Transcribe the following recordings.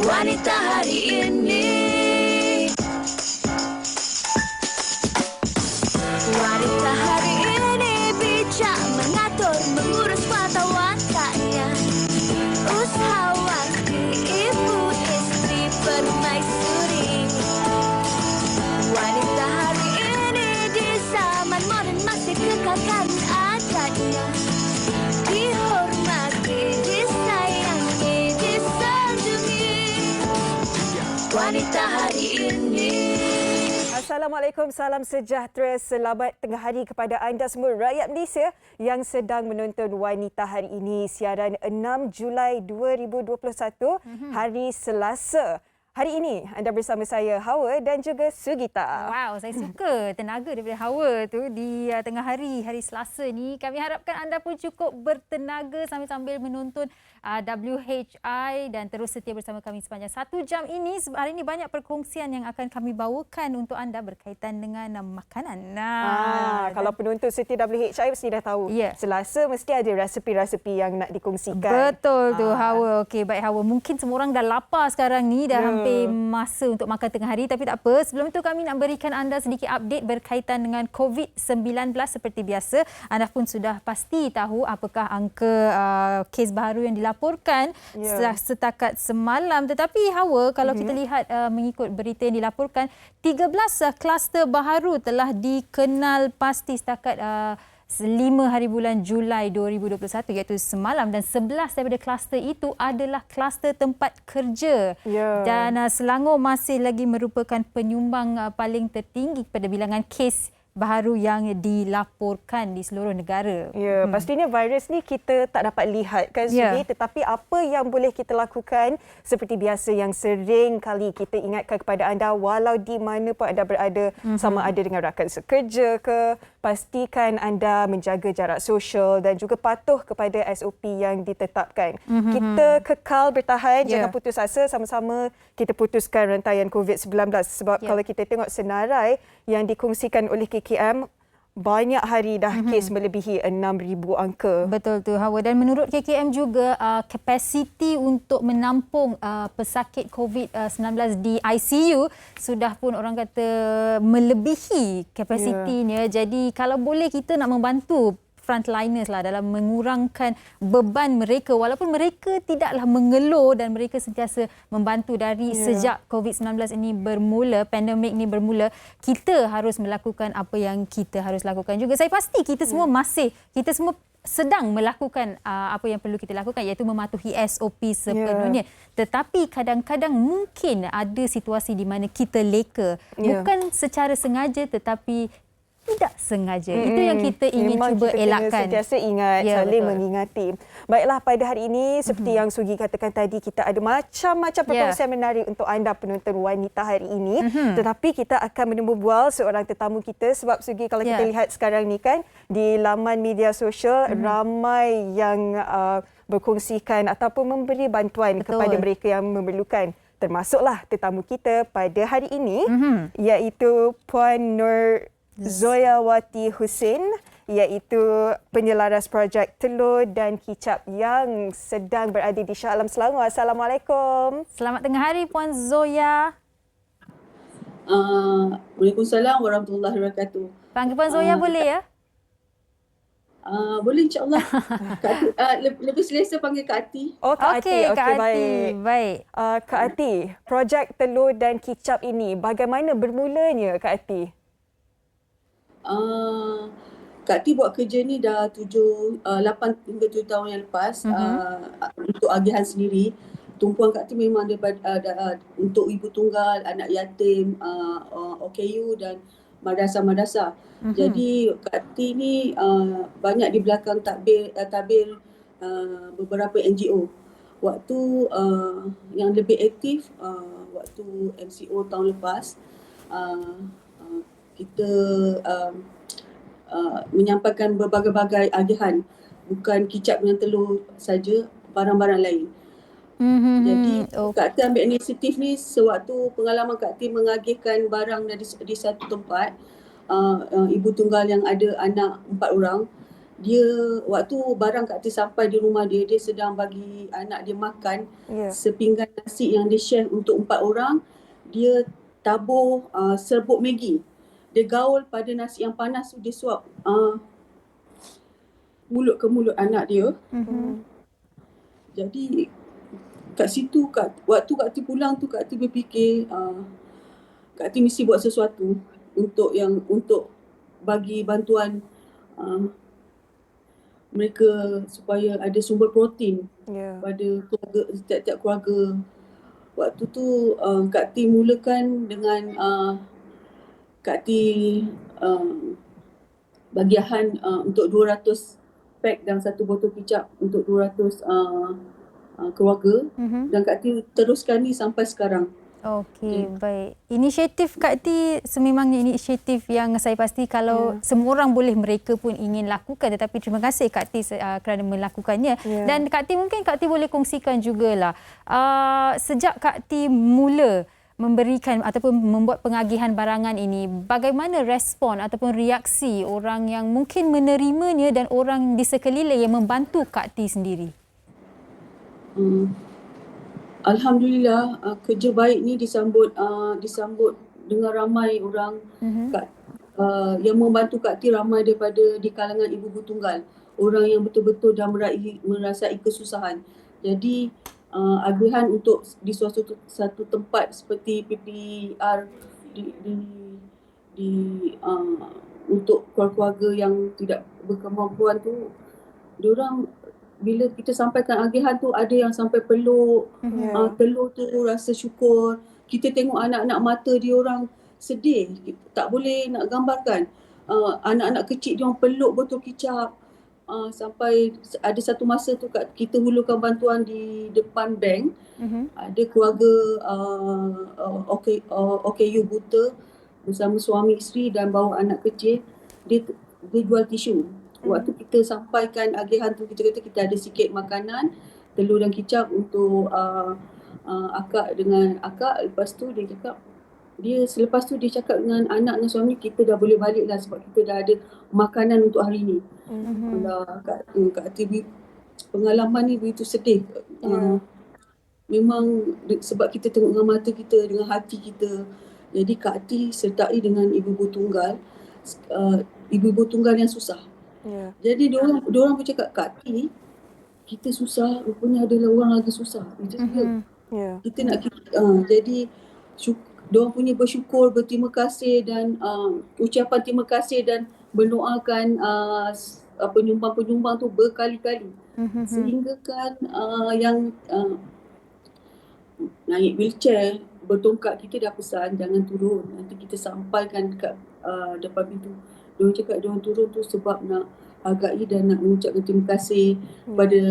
Wanita hari ini. Wanita hari ini bijak mengatur, mengurus wartawan rakyat. Usahawati, ibu, istri, permaisuri. Wanita hari ini di zaman modern masih kekalkan adatnya. Dihormati, disayangi, disanjungi. Wanita hari ini. Assalamualaikum, salam sejahtera, selamat tengah hari kepada anda semua rakyat Malaysia yang sedang menonton Wanita Hari Ini, siaran 6 Julai 2021, hari Selasa. Hari ini anda bersama saya Hawa dan juga Sugita. Wow, saya suka tenaga daripada Hawa tu di tengah hari Selasa ni. Kami harapkan anda pun cukup bertenaga sambil menonton WHI dan terus setia bersama kami sepanjang 1 jam ini. Hari ini banyak perkongsian yang akan kami bawakan untuk anda berkaitan dengan makanan. Kalau penonton setia WHI mesti dah tahu. Yeah. Selasa mesti ada resepi-resepi yang nak dikongsikan. Betul tu Hawa. Okey, baik Hawa. Mungkin semua orang dah lapar sekarang ni, dah hampir masa untuk makan tengah hari, tapi tak apa. Sebelum itu kami nak berikan anda sedikit update berkaitan dengan COVID-19 seperti biasa. Anda pun sudah pasti tahu apakah angka kes baru yang dilaporkan setakat semalam. Tetapi Hawa, kalau kita lihat mengikut berita yang dilaporkan, 13 kluster baharu telah dikenal pasti setakat 5 hari bulan Julai 2021, iaitu semalam, dan 11 daripada kluster itu adalah kluster tempat kerja. Dan Selangor masih lagi merupakan penyumbang paling tertinggi pada bilangan kes baharu yang dilaporkan di seluruh negara. Pastinya virus ni kita tak dapat lihat kan Sugi, tetapi apa yang boleh kita lakukan seperti biasa yang sering kali kita ingatkan kepada anda, walau di mana pun anda berada, sama ada dengan rakan sekerja ke, pastikan anda menjaga jarak sosial dan juga patuh kepada SOP yang ditetapkan. Kita kekal bertahan, jangan putus asa, sama-sama kita putuskan rantaian COVID-19 sebab kalau kita tengok senarai yang dikongsikan oleh KKM, banyak hari dah kes melebihi 6,000 angka. Betul tu Hawa, dan menurut KKM juga kapasiti untuk menampung pesakit COVID-19 di ICU sudah pun orang kata melebihi kapasitinya. Jadi kalau boleh kita nak membantu frontliners lah dalam mengurangkan beban mereka, walaupun mereka tidaklah mengeluh dan mereka sentiasa membantu dari sejak COVID-19 ini bermula, pandemik ini bermula. Kita harus melakukan apa yang kita harus lakukan juga. Saya pasti kita semua kita semua sedang melakukan apa yang perlu kita lakukan, iaitu mematuhi SOP sepenuhnya. Tetapi kadang-kadang mungkin ada situasi di mana kita leka, bukan secara sengaja tetapi tidak sengaja. Itu yang kita ingin cuba elakkan. Sentiasa ingat, saling mengingati. Baiklah, pada hari ini seperti yang Sugi katakan tadi, kita ada macam-macam perkongsian menarik untuk anda penonton Wanita Hari Ini. Tetapi kita akan menemu bual seorang tetamu kita sebab Sugi, kalau kita lihat sekarang ni kan di laman media sosial, ramai yang berkongsikan ataupun memberi bantuan kepada mereka yang memerlukan. Termasuklah tetamu kita pada hari ini, iaitu Puan Nur Zoyawati Hussein, iaitu penyelaras projek telur dan kicap yang sedang berada di Shah Alam Selangor. Assalamualaikum. Selamat tengah hari Puan Zoya. Waalaikumsalam warahmatullahi wabarakatuh. Panggil Puan Zoya boleh ya? Boleh, insyaAllah. Lebih selesa panggil Kak Ati. Oh, Kak Ati. Kak Ati. Baik. Kak Ati, projek telur dan kicap ini bagaimana bermulanya, Kak Ati? Kak Ti buat kerja ni dah 8 hingga 7 tahun yang lepas. Untuk agihan sendiri. Tumpuan Kak Ti memang daripada untuk ibu tunggal, anak yatim, OKU dan madrasah-madrasah. Jadi Kak Ti ni banyak di belakang tabir beberapa NGO. Waktu yang lebih aktif waktu MCO tahun lepas, kita menyampaikan berbagai-bagai agihan, bukan kicap dengan telur saja, barang-barang lain. Jadi Kak Ti ambil inisiatif ni sewaktu pengalaman Kak Ti mengagihkan barang di satu tempat, ibu tunggal yang ada anak 4 orang. dia waktu barang Kak Ti sampai di rumah dia sedang bagi anak dia makan sepinggan nasi yang dia share untuk 4 orang, dia tabur serbuk Maggi. Dia gaul pada nasi yang panas tu, dia suap mulut ke mulut anak dia. Jadi kat situ, waktu Kak Ti pulang tu, Kak Ti berfikir Kak Ti mesti buat sesuatu untuk bagi bantuan mereka supaya ada sumber protein pada keluarga, setiap-tiap keluarga. Waktu tu Kak Ti mulakan dengan Kak Ti bagian untuk 200 pack dan 1 botol kicap untuk 200 keluarga. Dan Kak Ti teruskan ni sampai sekarang. Okey, baik. Inisiatif Kak Ti sememangnya inisiatif yang saya pasti kalau semua orang boleh, mereka pun ingin lakukan. Tetapi terima kasih Kak Ti kerana melakukannya. Dan Kak Ti, mungkin Kak Ti boleh kongsikan jugalah sejak Kak Ti mula memberikan ataupun membuat pengagihan barangan ini, bagaimana respon ataupun reaksi orang yang mungkin menerimanya dan orang di sekeliling yang membantu Kak Ti sendiri? Alhamdulillah, kerja baik ni disambut dengan ramai orang. Yang membantu Kak Ti ramai daripada di kalangan ibu-ibu tunggal, orang yang betul-betul dah merasai kesusahan. Jadi agihan untuk di satu tempat seperti PPR untuk keluarga yang tidak berkemampuan tu, diorang bila kita sampaikan agihan tu, ada yang sampai peluk, telur tu rasa syukur. Kita tengok anak-anak mata diorang sedih, tak boleh nak gambarkan. Anak-anak kecil diorang peluk botol kicap. Sampai ada satu masa tu kita hulurkan bantuan di depan bank. Ada keluarga OKU buta bersama suami isteri dan bawa anak kecil. Dia jual tisu. Waktu kita sampaikan agihan tu, kita kata kita ada sikit makanan, telur dan kicap untuk akak dengan akak. Lepas tu selepas tu dia cakap dengan anak dan suami, kita dah boleh balik lah sebab kita dah ada makanan untuk hari ni. Kak Ti, pengalaman ni begitu sedih. Memang sebab kita tengok dengan mata kita, dengan hati kita. Jadi Kak Ti sertai dengan ibu-ibu tunggal yang susah. Jadi diorang pun cakap, Kak Ti, kita susah, rupanya adalah orang lagi susah. Itu dia. Kita nak jadi diorang punya bersyukur, berterima kasih dan ucapan terima kasih dan mendoakan penyumbang-penyumbang tu berkali-kali. Sehingga kan yang naik wheelchair, bertongkat, kita dah pesan jangan turun. Nanti kita sampaikan dekat depan pintu. Diorang cakap diorang turun tu sebab nak hargai dan nak mengucapkan terima kasih kepada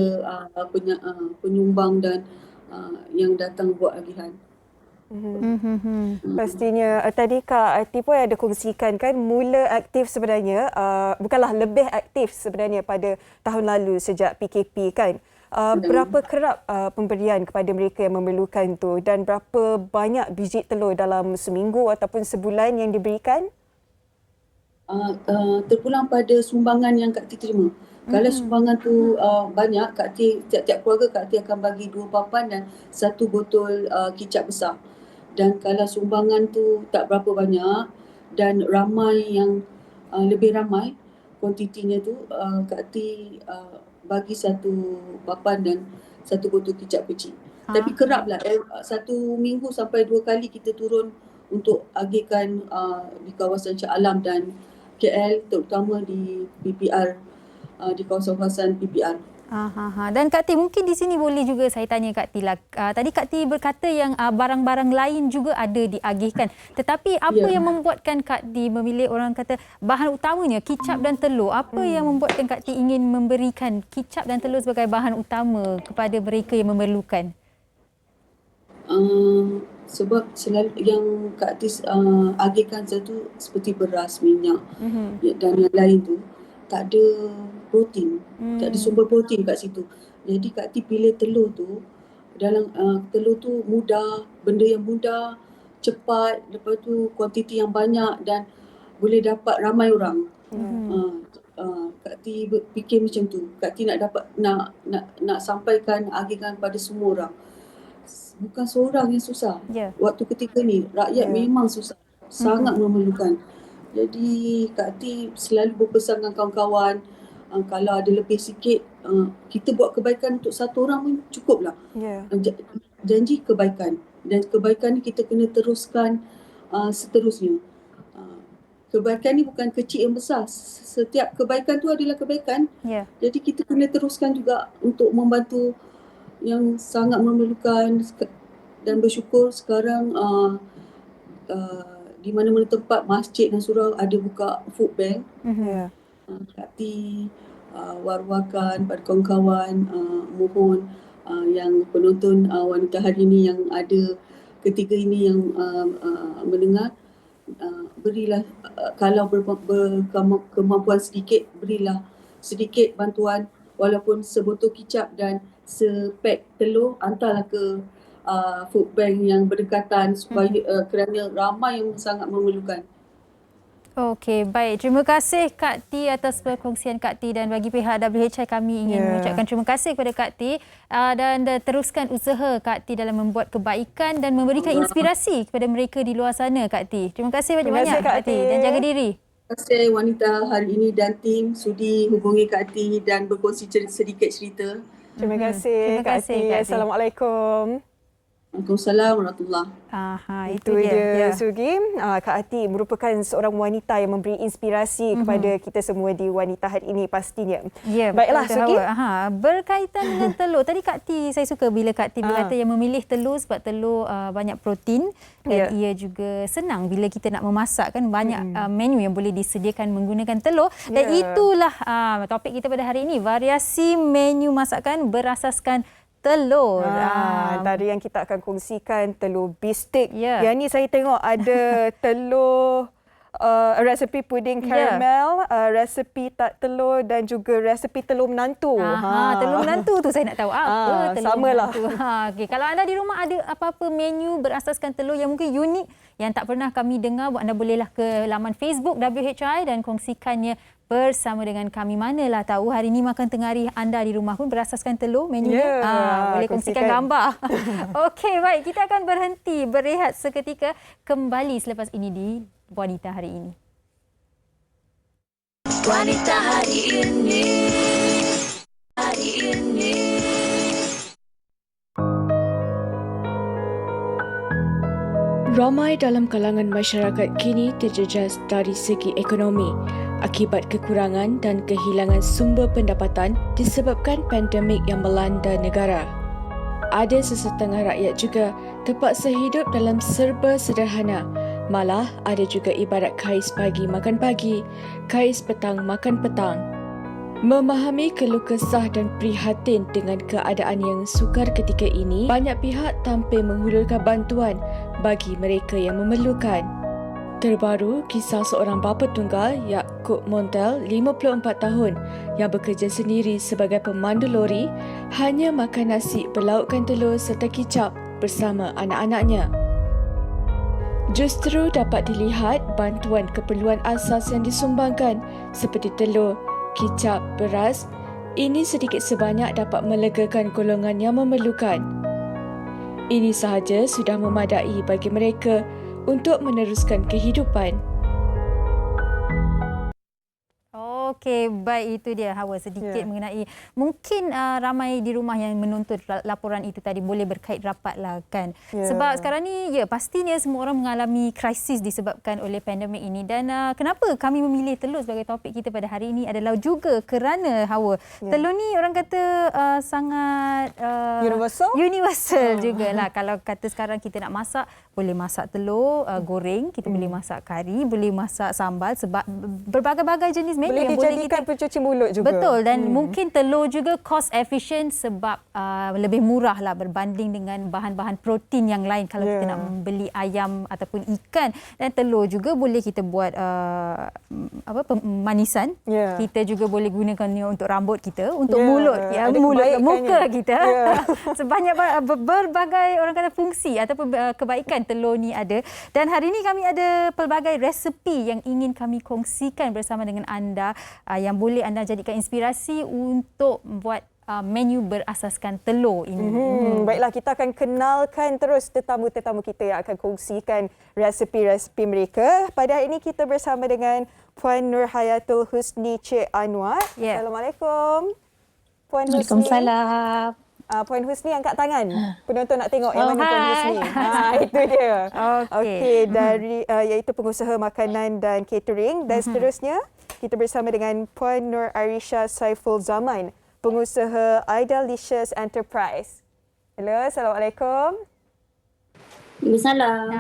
penyumbang dan yang datang buat agihan. Pastinya tadi Kak Ti pun ada kongsikan kan, mula aktif sebenarnya bukanlah lebih aktif sebenarnya pada tahun lalu sejak PKP kan. Berapa kerap pemberian kepada mereka yang memerlukan tu, dan berapa banyak biji telur dalam seminggu ataupun sebulan yang diberikan? Terpulang pada sumbangan yang Kak Ti terima. Kalau sumbangan tu banyak, Kak Ti, tiap-tiap keluarga Kak Ti akan bagi 2 papan dan 1 botol kicap besar. Dan kalau sumbangan tu tak berapa banyak dan ramai yang lebih ramai kuantitinya tu, Kak Ti bagi 1 papan dan 1 botol kicap kecil. Tapi keraplah, 1 minggu sampai 2 kali kita turun untuk agihkan di kawasan Shah Alam dan KL, terutama di PPR, di kawasan-kawasan PPR. Dan Kak Ti, mungkin di sini boleh juga saya tanya Kak Ti lah. Tadi Kak Ti berkata yang barang-barang lain juga ada diagihkan. Tetapi apa yang membuatkan Kak Ti memilih, orang kata bahan utamanya kicap dan telur? Apa yang membuatkan Kak Ti ingin memberikan kicap dan telur sebagai bahan utama kepada mereka yang memerlukan? Sebab selalu yang Kak Ti agihkan satu seperti beras, minyak dan yang lain tu tak ada protein, tak ada sumber protein kat situ. Jadi Kak Ti pilih telur tu, dalam telur tu mudah, benda yang mudah, cepat, lepas tu kuantiti yang banyak dan boleh dapat ramai orang. Kak Ti fikir macam tu. Kak Ti nak sampaikan, agihkan pada semua orang. Bukan seorang yang susah. Waktu ketika ni rakyat memang susah, sangat memerlukan. Jadi Kak Ti selalu berpesan dengan kawan-kawan, kalau ada lebih sikit, kita buat kebaikan untuk satu orang pun cukuplah. Janji kebaikan, dan kebaikan ni kita kena teruskan seterusnya. Kebaikan ni bukan kecil yang besar. Setiap kebaikan tu adalah kebaikan. Jadi kita kena teruskan juga untuk membantu yang sangat memerlukan, dan bersyukur sekarang di mana-mana tempat masjid dan surau ada buka food bank. Kak Ti war-warkan pada kawan-kawan, mohon yang penonton wanita hari ini yang ada ketiga ini yang mendengar, berilah kalau berkemampuan sedikit, berilah sedikit bantuan, walaupun sebotol kicap dan sepek telur, hantarlah ke food bank yang berdekatan supaya kerana ramai yang sangat memerlukan. Okey, baik. Terima kasih Kak Ti atas perkongsian Kak Ti, dan bagi pihak WHI kami ingin mengucapkan terima kasih kepada Kak Ti dan teruskan usaha Kak Ti dalam membuat kebaikan dan memberikan inspirasi kepada mereka di luar sana Kak Ti. Terima kasih banyak-banyak Kak Ti, dan jaga diri. Terima kasih wanita hari ini dan tim sudi hubungi Kak Ti dan berkongsi sedikit cerita. Terima kasih Kak Ti. Assalamualaikum. Waalaikumsalam warahmatullahi. Itu dia Sugi. Kak Ati merupakan seorang wanita yang memberi inspirasi kepada kita semua di wanita hari ini pastinya. Baiklah Sugi. Berkaitan dengan telur. Tadi Kak Ti, saya suka bila Kak Ti berkata yang memilih telur sebab telur banyak protein dan ia juga senang bila kita nak memasak kan, banyak menu yang boleh disediakan menggunakan telur. Dan itulah topik kita pada hari ini, variasi menu masakan berasaskan telur. Tadi yang kita akan kongsikan telur bistik. Yang ni saya tengok ada telur, resepi puding karamel, resepi tak telur dan juga resepi telur menantu. Telur menantu tu saya nak tahu apa telur samalah. menantu. Okay. Kalau anda di rumah ada apa-apa menu berasaskan telur yang mungkin unik yang tak pernah kami dengar, anda bolehlah ke laman Facebook WHI dan kongsikannya bersama dengan kami. Manalah tahu hari ini makan tengah hari anda di rumah pun berasaskan telur menunya. Boleh kongsikan gambar. Okey, baik. Kita akan berhenti berehat seketika, kembali selepas ini di Wanita Hari Ini. Wanita Hari Ini. Hari ini. Ramai dalam kalangan masyarakat kini terjejas dari segi ekonomi akibat kekurangan dan kehilangan sumber pendapatan disebabkan pandemik yang melanda negara. Ada sesetengah rakyat juga terpaksa hidup dalam serba sederhana. Malah ada juga ibarat kais pagi makan pagi, kais petang makan petang. Memahami keluh kesah dan prihatin dengan keadaan yang sukar ketika ini, banyak pihak tampil menghulurkan bantuan bagi mereka yang memerlukan. Terbaru, kisah seorang bapa tunggal, Yaakob Montel, 54 tahun, yang bekerja sendiri sebagai pemandu lori, hanya makan nasi berlaukkan telur serta kicap bersama anak-anaknya. Justru dapat dilihat bantuan keperluan asas yang disumbangkan seperti telur, kicap, beras, ini sedikit sebanyak dapat melegakan golongan yang memerlukan. Ini sahaja sudah memadai bagi mereka untuk meneruskan kehidupan. Okey, baik, itu dia Hawa sedikit mengenai mungkin ramai di rumah yang menuntut laporan itu tadi boleh berkait rapatlah kan. Sebab sekarang ni pastinya semua orang mengalami krisis disebabkan oleh pandemik ini, dan kenapa kami memilih telur sebagai topik kita pada hari ini adalah juga kerana Hawa telur ni orang kata sangat universal jugalah. Kalau kata sekarang kita nak masak, boleh masak telur goreng, kita boleh masak kari, boleh masak sambal, sebab berbagai-bagai jenis menu yang boleh dijadikan pencuci mulut juga. Betul, dan mungkin telur juga cost efficient sebab lebih murah lah berbanding dengan bahan-bahan protein yang lain kalau kita nak membeli ayam ataupun ikan. Dan telur juga boleh kita buat pemanisan. Kita juga boleh gunakannya untuk rambut kita, untuk mulut muka kita. Sebanyak berbagai orang kata fungsi ataupun kebaikan telur ni ada. Dan hari ini kami ada pelbagai resepi yang ingin kami kongsikan bersama dengan anda. yang boleh anda jadikan inspirasi untuk buat menu berasaskan telur ini. Baiklah, kita akan kenalkan terus tetamu-tetamu kita yang akan kongsikan resepi-resepi mereka. Pada hari ini kita bersama dengan Puan Nurhayatul Husni Cik Anwar. Assalamualaikum. Puan Husni. Waalaikumsalam. Puan Husni angkat tangan. Penonton nak tengok yang mana Puan Husni. Itu dia. Okey, dari iaitu pengusaha makanan dan catering. Dan seterusnya kita bersama dengan Puan Nur Arisha Saiful Zaman, pengusaha Idalicious Enterprise. Hello, Assalamualaikum. Waalaikumsalam.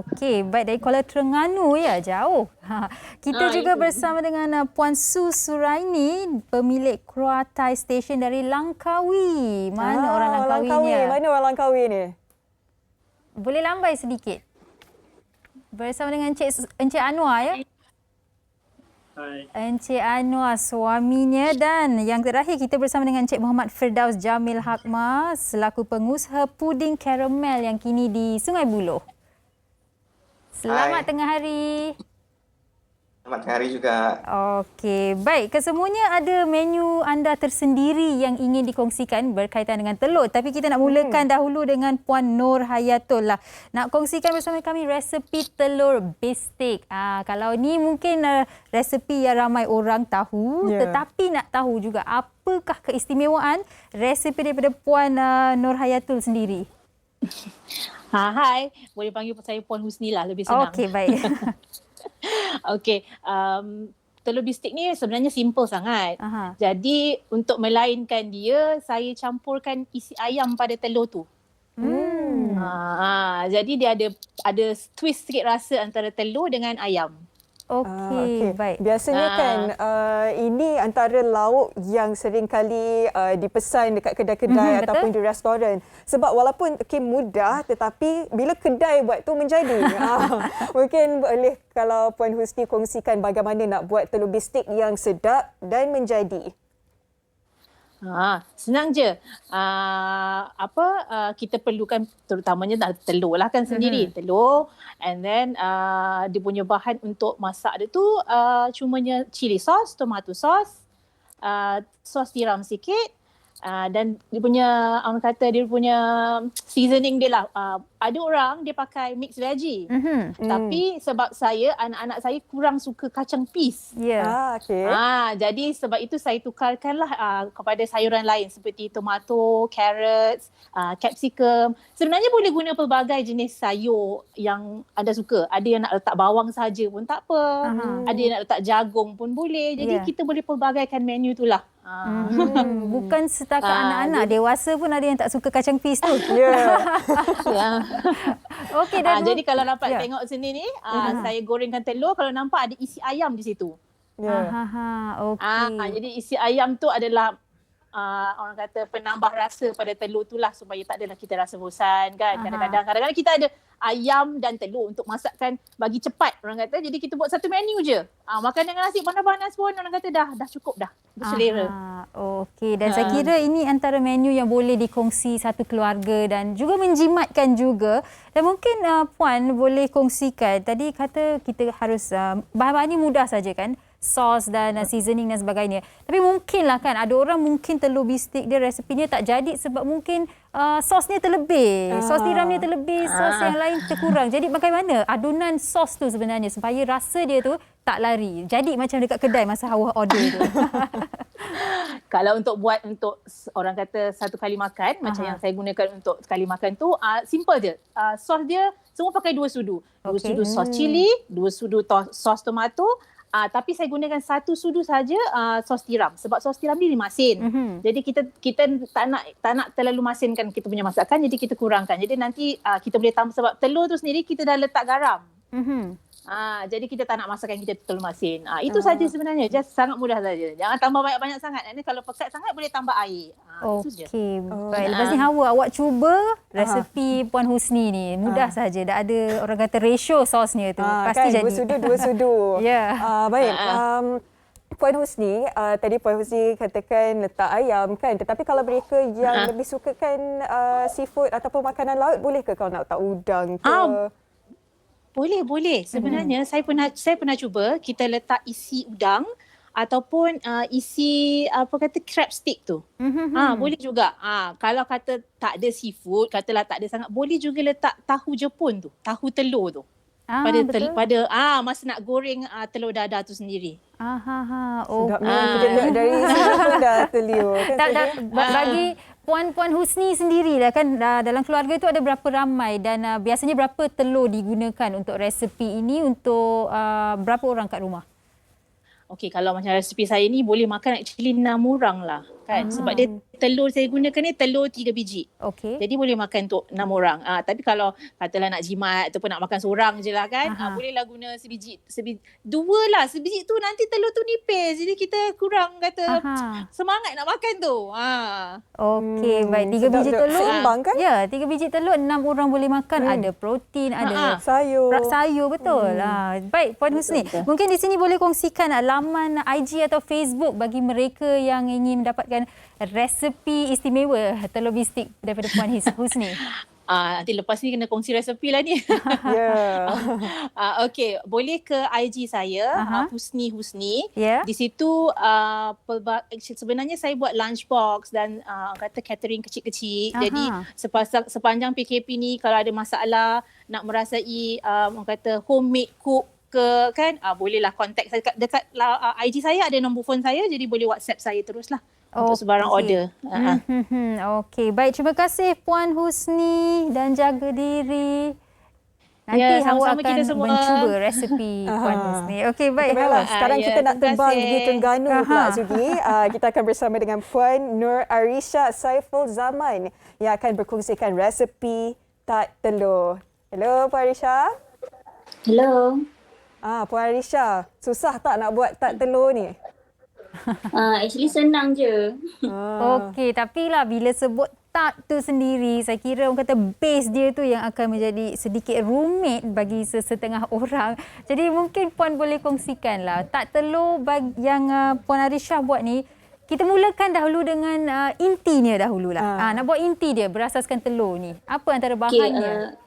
Okey. Baik, dari Kuala Terengganu ya, jauh. Kita juga bersama dengan Puan Su Suraini, pemilik Kuatai Station dari Langkawi. Mana orang Langkawinya? Mana orang Langkawi ni? Boleh lambai sedikit. Bersama dengan Encik Anwar ya. Encik Anwar suaminya, dan yang terakhir kita bersama dengan Encik Muhammad Firdaus Jamil Hakma selaku pengusaha puding karamel yang kini di Sungai Buloh. Selamat tengah hari. Selamat tengah hari juga. Okey, baik. Kesemuanya ada menu anda tersendiri yang ingin dikongsikan berkaitan dengan telur. Tapi kita nak mulakan dahulu dengan Puan Nur Hayatul lah. Nak kongsikan bersama kami resepi telur bistik. Kalau ni mungkin resepi yang ramai orang tahu. Tetapi nak tahu juga apakah keistimewaan resepi daripada Puan Nur Hayatul sendiri. Hai, boleh panggil saya Puan Husni lah, lebih senang. Okey, baik. Okey, telur bistik ni sebenarnya simple sangat. Jadi untuk melainkan dia, saya campurkan isi ayam pada telur tu. Jadi dia ada twist sikit rasa antara telur dengan ayam. Okey, baik. Biasanya kan ini antara lauk yang sering kali dipesan dekat kedai-kedai ataupun di restoran. Sebab walaupun mudah, tetapi bila kedai buat tu menjadi. Mungkin boleh kalau Puan Husni kongsikan bagaimana nak buat telur bistik yang sedap dan menjadi. Senang je. Kita perlukan terutamanya telur lah kan sendiri. Telur, and then dia punya bahan untuk masak dia tu cumanya chili sauce, tomato sauce, sos tiram sikit, dan dia punya orang kata dia punya seasoning dia lah. Ada orang dia pakai mix veggie. Tapi sebab saya, anak-anak saya kurang suka kacang peas. Jadi sebab itu saya tukarkanlah kepada sayuran lain seperti tomato, carrots, capsicum. Sebenarnya boleh guna pelbagai jenis sayur yang anda suka. Ada yang nak letak bawang saja pun tak apa. Ada yang nak letak jagung pun boleh. Jadi kita boleh pelbagaikan menu tu lah. Bukan setakat anak-anak, dewasa pun ada yang tak suka kacang peas tu. Okey, dan jadi kalau dapat tengok sini ni, saya gorengkan telur, kalau nampak ada isi ayam di situ. Okey. Jadi isi ayam tu adalah orang kata penambah rasa pada telur tu lah, supaya tak adalah kita rasa bosan kan. Kadang-kadang kita ada ayam dan telur untuk masakkan bagi cepat orang kata. Jadi kita buat satu menu je. Makan dengan nasi panas-panas pun orang kata dah cukup dah. Berselera. Okey, dan saya kira ini antara menu yang boleh dikongsi satu keluarga dan juga menjimatkan juga. Dan mungkin Puan boleh kongsikan, tadi kata kita harus bahan-bahan ni mudah saja kan, sos dan seasoning dan sebagainya. Tapi mungkinlah kan ada orang mungkin telur bistik dia resepinya tak jadi sebab mungkin sosnya terlebih, sos tiramnya terlebih, sos yang lain terkurang. Jadi bagaimana adunan sos tu sebenarnya supaya rasa dia tu tak lari. Jadi macam dekat kedai masa awak order tu. Kalau untuk buat untuk orang kata satu kali makan, macam yang saya gunakan untuk sekali makan tu, simple je. Sos dia semua pakai 2 sudu. 2 sudu sos cili, 2 sudu sos tomato. Tapi saya gunakan 1 sudu saja sos tiram. Sebab sos tiram ni dimasin. Jadi kita tak nak terlalu masinkan kita punya masakan. Jadi kita kurangkan. Jadi nanti kita boleh tambah, sebab telur tu sendiri kita dah letak garam. Jadi kita tak nak masakkan kita terlalu masin. Itu saja sebenarnya. Just sangat mudah saja. Jangan tambah banyak-banyak sangat. Nanti kalau pekat sangat boleh tambah air. Okey. Baik. Lepas ni Hawa, awak cuba resepi Puan Husni ni. Mudah saja. Dah ada orang kata ratio sosnya tu. Pasti kan, jadi. 2 sudu. Baik. Puan Husni, tadi Puan Husni katakan letak ayam kan. Tetapi kalau mereka yang lebih sukakan seafood ataupun makanan laut, boleh ke kalau nak letak udang ke? Boleh. Sebenarnya saya pernah cuba kita letak isi udang ataupun isi crab stick tu. Boleh juga. Kalau kata tak ada seafood, katalah tak ada sangat, boleh juga letak tahu Jepun tu, tahu telur tu. Pada masa nak goreng telur dadah tu sendiri. Sedap memang kita lihat dari sini pun dah terliur kan. Bagi Puan Husni sendirilah kan, dalam keluarga tu ada berapa ramai dan biasanya berapa telur digunakan untuk resepi ini untuk berapa orang kat rumah? Okey, kalau macam resepi saya ni boleh makan actually 6 orang lah kan. Sebab dia telur saya gunakan ni telur 3 biji. Okey. Jadi boleh makan untuk 6 orang. Tapi kalau katalah nak jimat ataupun nak makan seorang je lah kan, bolehlah guna sebiji. Dua lah, sebiji tu nanti telur tu nipis. Jadi kita kurang kata semangat nak makan tu. Okey, baik. 3 biji telur. Seimbang kan? Ya, 3 biji telur 6 orang boleh makan. Ada protein, ada sayur. Sayur, betul. Baik, Puan Husni. Mungkin di sini boleh kongsikan laman IG atau Facebook bagi mereka yang ingin mendapatkan resepi istimewa telur bistik daripada Puan Husni. Nanti lepas ni kena kongsi resepi lah ni. Okey, boleh ke IG saya, Husni. Yeah. Di situ sebenarnya saya buat lunchbox dan kata catering kecil-kecil. Jadi sepanjang PKP ni kalau ada masalah nak merasai kata homemade cook ke kan, bolehlah contact saya dekat IG saya, ada nombor phone saya, jadi boleh WhatsApp saya teruslah. Untuk sebarang order. Okey, baik. Terima kasih Puan Husni dan jaga diri. Nanti sama-sama awak akan kita semua mencuba resepi Puan Husni. Okey, baik. Sekarang kita nak terbang pergi Terengganu pula Sugi. Kita akan bersama dengan Puan Nur Arisha Saiful Zaman yang akan berkongsikan resepi tat telur. Hello Puan Arisha. Hello. Puan Arisha, susah tak nak buat tat telur ni? Actually senang je. Okey, tapi lah bila sebut tat tu sendiri, saya kira orang kata base dia tu yang akan menjadi sedikit rumit bagi sesetengah orang. Jadi mungkin Puan boleh kongsikan lah tat telur yang Puan Arisha buat ni. Kita mulakan dahulu dengan intinya dahululah. Nak buat inti dia berasaskan telur ni. Apa antara bahannya?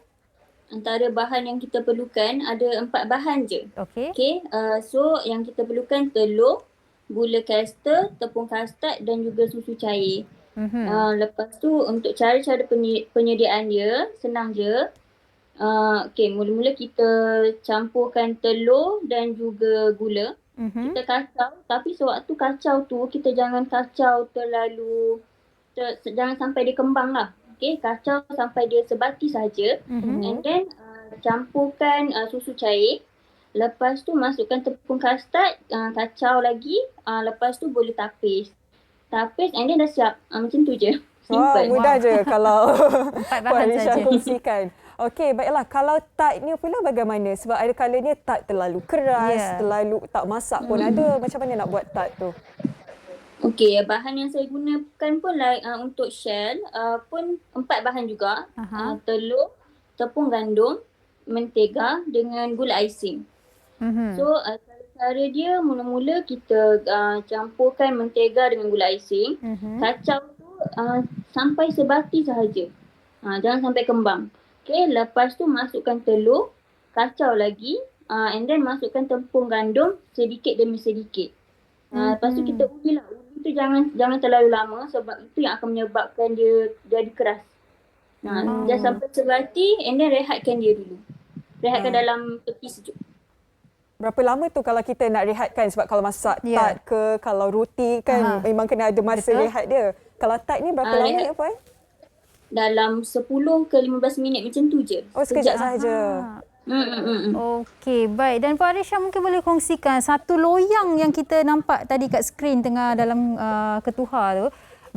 Antara bahan yang kita perlukan ada 4 bahan je. Okey. So yang kita perlukan telur, gula kastar, tepung kastad dan juga susu cair. Lepas tu untuk cara-cara penyediaan dia senang je. Mula-mula kita campurkan telur dan juga gula. Kita kacau, tapi sewaktu kacau tu kita jangan kacau terlalu jangan sampai dia kembang lah. Kacau sampai dia sebati saja. And then campurkan susu cair. Lepas tu masukkan tepung kastad, kacau lagi. Lepas tu boleh tapis. And then dah siap. Macam tu je. Simple. Mudah je kalau 4 bahan saja. kongsikan. Okey, baiklah. Kalau tat ni pula bagaimana? Sebab ada kalanya tat terlalu keras, terlalu tak masak pun ada. Macam mana nak buat tat tu? Okey, bahan yang saya gunakan pun untuk shell pun 4 bahan juga. Telur, tepung gandum, mentega dengan gula icing. So cara dia mula-mula kita campurkan mentega dengan gula icing. Kacau tu sampai sebati sahaja. Jangan sampai kembang. Lepas tu masukkan telur, kacau lagi and then masukkan tepung gandum sedikit demi sedikit. Lepas tu kita uji lah. Uji tu jangan terlalu lama sebab itu yang akan menyebabkan dia jadi keras. Dah sampai sebati and then rehatkan dia dulu. Rehatkan dalam peti sejuk. Berapa lama tu kalau kita nak rehatkan? Sebab kalau masak tat ke, kalau roti kan memang kena ada masa rehat dia. Kalau tat ni berapa lama ya Puan? Dalam 10 ke 15 minit macam tu je. Sekejap sahaja. Okey, baik. Dan Puan Arisha mungkin boleh kongsikan satu loyang yang kita nampak tadi kat skrin tengah dalam ketuha tu.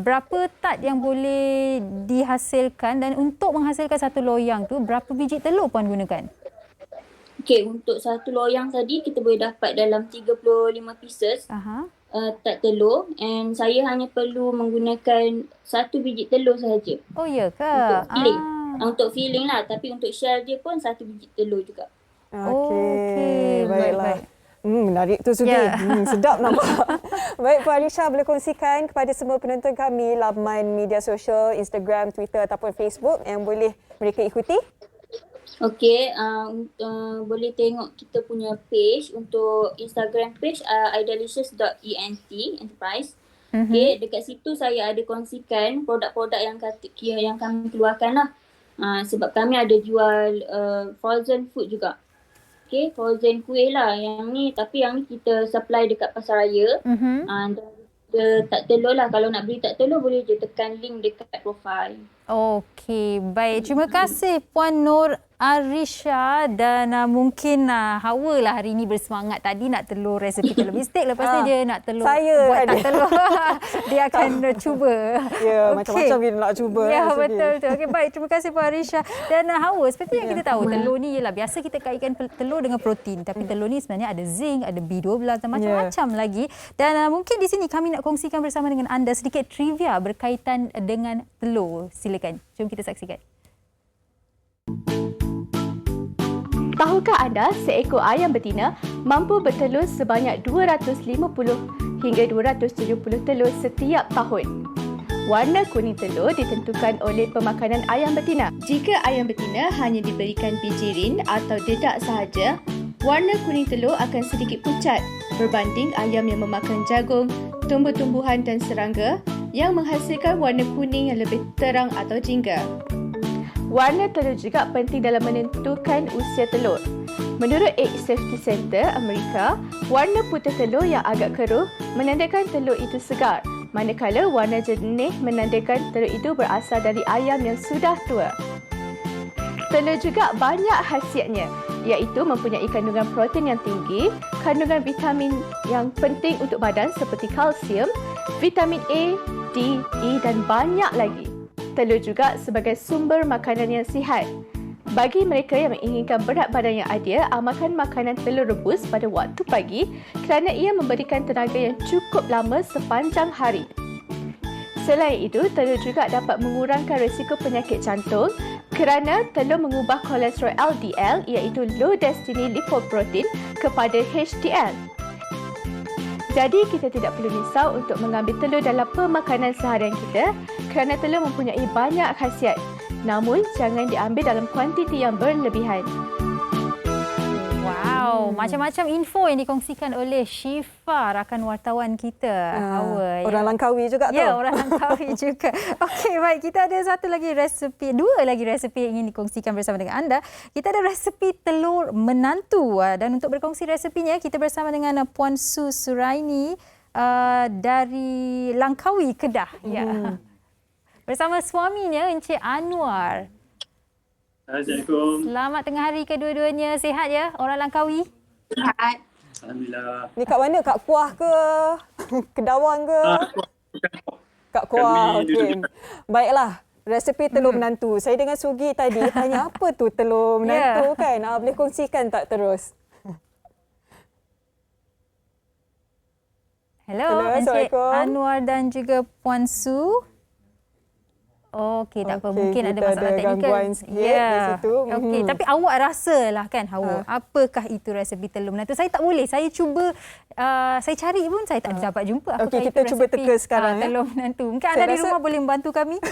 Berapa tat yang boleh dihasilkan dan untuk menghasilkan satu loyang tu berapa biji telur Puan gunakan? Untuk satu loyang tadi kita boleh dapat dalam 35 pieces tat telur and saya hanya perlu menggunakan 1 biji telur sahaja. Oh ya ke? Untuk filling. Untuk filling lah, tapi untuk shell dia pun 1 biji telur juga. Okey, baiklah. Menarik tu Sugi. Sedap nampak. Baik, Puan Arisha boleh kongsikan kepada semua penonton kami laman media sosial, Instagram, Twitter ataupun Facebook yang boleh mereka ikuti? Okey, boleh tengok kita punya page untuk Instagram page idalicious.ent enterprise. Okey, dekat situ saya ada kongsikan produk-produk yang kami keluarkan lah. Sebab kami ada jual frozen food juga. Okey, frozen kuih lah yang ni, tapi yang ni kita supply dekat pasaraya. Dan kita tak telur lah. Kalau nak beli tak telur boleh je tekan link dekat profile. Okey, baik. Terima kasih Puan Nur Arisha dan mungkin Hawa lah hari ini bersemangat tadi nak telur resepi telur bistik. Lepas ni dia nak telur Saya buat ada. tak telur. Dia akan cuba. Ya, Okey. macam-macam kita nak cuba. Ya, Sugi. betul. Okey, baik. Terima kasih Puan Arisha. Dan Hawa, seperti yang kita tahu, telur ni ialah biasa kita kaitkan telur dengan protein. Tapi telur ni sebenarnya ada zinc, ada B12 dan macam-macam lagi. Dan mungkin di sini kami nak kongsikan bersama dengan anda sedikit trivia berkaitan dengan telur. Silakan. Jom kita saksikan. Tahukah anda seekor ayam betina mampu bertelur sebanyak 250 hingga 270 telur setiap tahun? Warna kuning telur ditentukan oleh pemakanan ayam betina. Jika ayam betina hanya diberikan bijirin atau dedak sahaja, warna kuning telur akan sedikit pucat berbanding ayam yang memakan jagung, tumbuh-tumbuhan dan serangga yang menghasilkan warna kuning yang lebih terang atau jingga. Warna telur juga penting dalam menentukan usia telur. Menurut Egg Safety Center Amerika, warna putih telur yang agak keruh menandakan telur itu segar, manakala warna jernih menandakan telur itu berasal dari ayam yang sudah tua. Telur juga banyak khasiatnya, iaitu mempunyai kandungan protein yang tinggi, kandungan vitamin yang penting untuk badan seperti kalsium, vitamin A, D, E dan banyak lagi. Telur juga sebagai sumber makanan yang sihat. Bagi mereka yang menginginkan berat badan yang ideal, amalkan makanan telur rebus pada waktu pagi kerana ia memberikan tenaga yang cukup lama sepanjang hari. Selain itu, telur juga dapat mengurangkan risiko penyakit jantung kerana telur mengubah kolesterol LDL iaitu low density lipoprotein kepada HDL. Jadi kita tidak perlu risau untuk mengambil telur dalam pemakanan seharian kita kerana telur mempunyai banyak khasiat. Namun jangan diambil dalam kuantiti yang berlebihan. Wow, macam-macam info yang dikongsikan oleh Syifa, rakan wartawan kita. Hawa. Orang Langkawi juga tu. Ya, orang Langkawi juga. Okey, baik. Kita ada dua lagi resepi yang ingin dikongsikan bersama dengan anda. Kita ada resepi telur menantu. Dan untuk berkongsi resepinya, kita bersama dengan Puan Su Suraini dari Langkawi, Kedah. Ya. Bersama suaminya, Encik Anwar. Assalamualaikum. Selamat tengah hari kedua-duanya. Sihat ya orang Langkawi? Sihat. Alhamdulillah. Ni kat mana? Kat Kuah ke? Kedawang ke? Kat Kuah. Okey. Baiklah. Resepi telur menantu. Saya dengan Sugi tadi tanya apa tu telur menantu kan? Boleh kongsikan tak terus? Hello, Encik Anwar dan juga Puan Su. Okey, tak apa. Mungkin ada masalah teknikal. Gangguan sikit di situ. Okey, tapi awak rasalah kan, Hawa, apakah itu resepi telur menantu? Saya tak boleh. Saya cuba, saya cari pun saya tak dapat jumpa. Okey, kita cuba teka sekarang. Telur menantu. Mungkin anda di rumah boleh membantu kami.